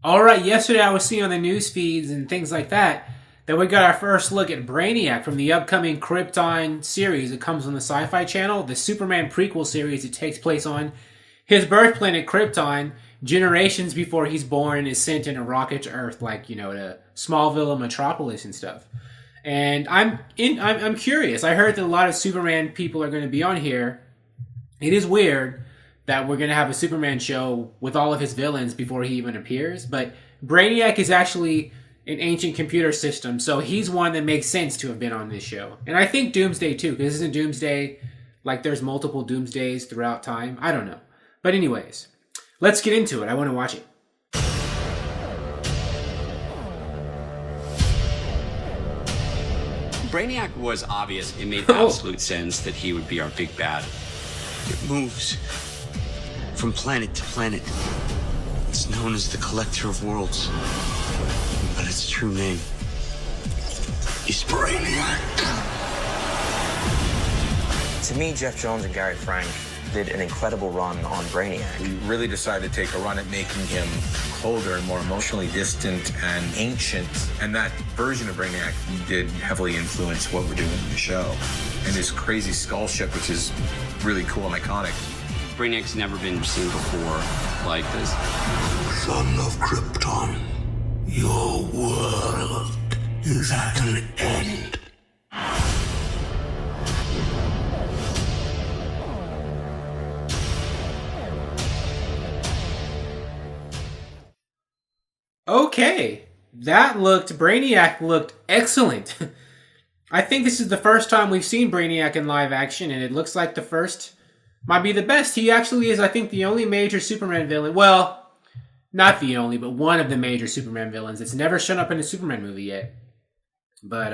All right, yesterday I was seeing on the news feeds and things like that we got our first look at Brainiac from the upcoming Krypton series. It comes on the SyFy Channel, the Superman prequel series. It takes place on his birth planet Krypton, generations before he's born and is sent in a rocket to Earth, like, you know, to Smallville and Metropolis and stuff. And I'm curious. I heard that a lot of Superman people are going to be on here. It is weird that we're going to have a Superman show with all of his villains before he even appears. But Brainiac is actually an ancient computer system, so he's one that makes sense to have been on this show. And I think Doomsday too, because isn't Doomsday, like there's multiple Doomsdays throughout time? I don't know. But anyways, let's get into it. I want to watch it. Brainiac was obvious. It made absolute sense that he would be our big bad. It moves from planet to planet. It's known as the Collector of Worlds. But its true name is Brainiac. To me, Jeff Jones and Gary Frank did an incredible run on Brainiac. We really decided to take a run at making him colder and more emotionally distant and ancient. And that version of Brainiac did heavily influence what we're doing in the show. And his crazy skull ship, which is really cool and iconic. Brainiac's never been seen before like this. Son of Krypton, your world is at an end. Okay, Brainiac looked excellent. I think this is the first time we've seen Brainiac in live action, and it looks like the first might be the best. He actually is, I think, the only major Superman villain. Well, not the only, but one of the major Superman villains that's never shown up in a Superman movie yet. But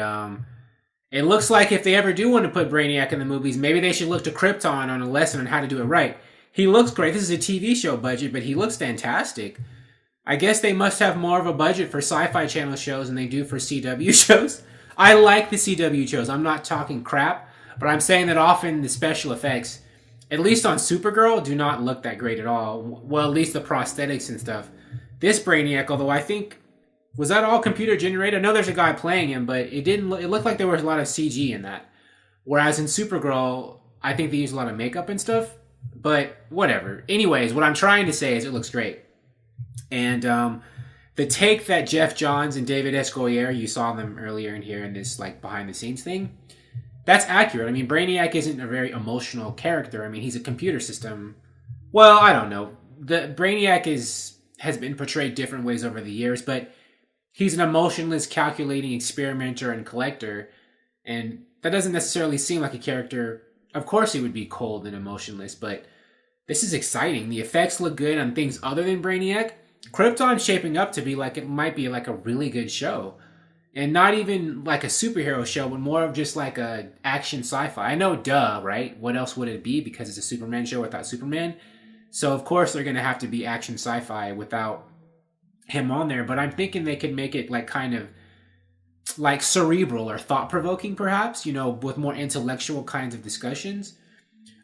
it looks like if they ever do want to put Brainiac in the movies, maybe they should look to Krypton on a lesson on how to do it right. He looks great. This is a TV show budget, but he looks fantastic. I guess they must have more of a budget for SyFy Channel shows than they do for CW shows. I like the CW shows. I'm not talking crap, but I'm saying that often the special effects, at least on Supergirl, do not look that great at all. Well, at least the prosthetics and stuff. This Brainiac, although I think, was that all computer generated? I know there's a guy playing him, but it looked like there was a lot of CG in that. Whereas in Supergirl, I think they use a lot of makeup and stuff, but whatever. Anyways, what I'm trying to say is it looks great. And the take that Jeff Johns and David S. Goyer, you saw them earlier in here in this like behind the scenes thing, that's accurate. I mean, Brainiac isn't a very emotional character. I mean, he's a computer system. Well, I don't know. The Brainiac has been portrayed different ways over the years, but he's an emotionless, calculating experimenter and collector, and that doesn't necessarily seem like a character. Of course he would be cold and emotionless, but this is exciting. The effects look good on things other than Brainiac. Krypton's shaping up to be like, it might be like a really good show. And not even like a superhero show, but more of just like a action sci-fi. I know, duh, right? What else would it be? Because it's a Superman show without Superman. So of course they're going to have to be action sci-fi without him on there. But I'm thinking they could make it like kind of like cerebral or thought-provoking perhaps, you know, with more intellectual kinds of discussions.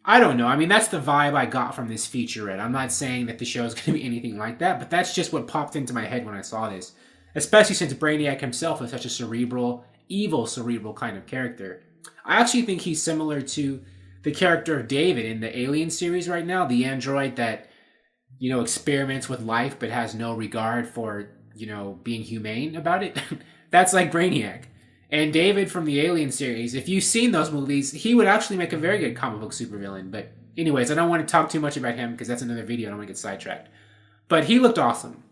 I don't know. I mean, that's the vibe I got from this featurette. I'm not saying that the show is going to be anything like that, but that's just what popped into my head when I saw this. Especially since Brainiac himself is such a cerebral, evil cerebral kind of character. I actually think he's similar to the character of David in the Alien series right now, the android that, you know, experiments with life but has no regard for, you know, being humane about it. That's like Brainiac. And David from the Alien series, if you've seen those movies, he would actually make a very good comic book supervillain. But anyways, I don't want to talk too much about him because that's another video. I don't want to get sidetracked. But he looked awesome.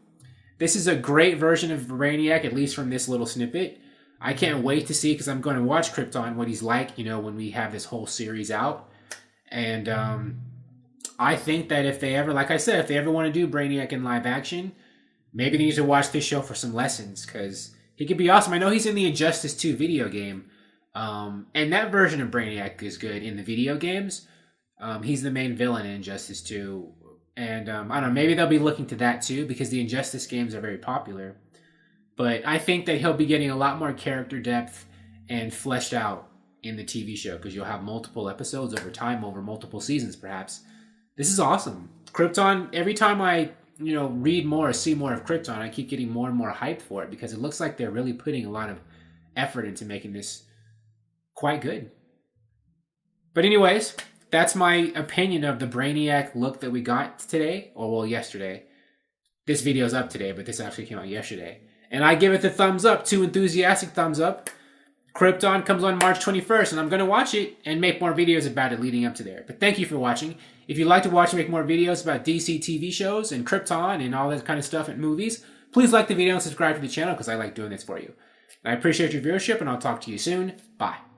This is a great version of Brainiac, at least from this little snippet. I can't wait to see, because I'm going to watch Krypton, what he's like, you know, when we have this whole series out. And I think that if they ever, like I said, if they ever want to do Brainiac in live action, maybe they need to watch this show for some lessons, because he could be awesome. I know he's in the Injustice 2 video game, and that version of Brainiac is good in the video games. He's the main villain in Injustice 2, and I don't know, maybe they'll be looking to that too, because the Injustice games are very popular. But I think that he'll be getting a lot more character depth and fleshed out in the TV show, because you'll have multiple episodes over time, over multiple seasons perhaps. This is awesome. Krypton, every time I read more or see more of Krypton, I keep getting more and more hyped for it because it looks like they're really putting a lot of effort into making this quite good. But anyways, that's my opinion of the Brainiac look that we got today, or well, yesterday. This video's up today, but this actually came out yesterday. And I give it the thumbs up, 2 enthusiastic thumbs up. Krypton comes on March 21st, and I'm going to watch it and make more videos about it leading up to there. But thank you for watching. If you'd like to watch me make more videos about DC TV shows and Krypton and all that kind of stuff and movies, please like the video and subscribe to the channel because I like doing this for you. And I appreciate your viewership, and I'll talk to you soon. Bye.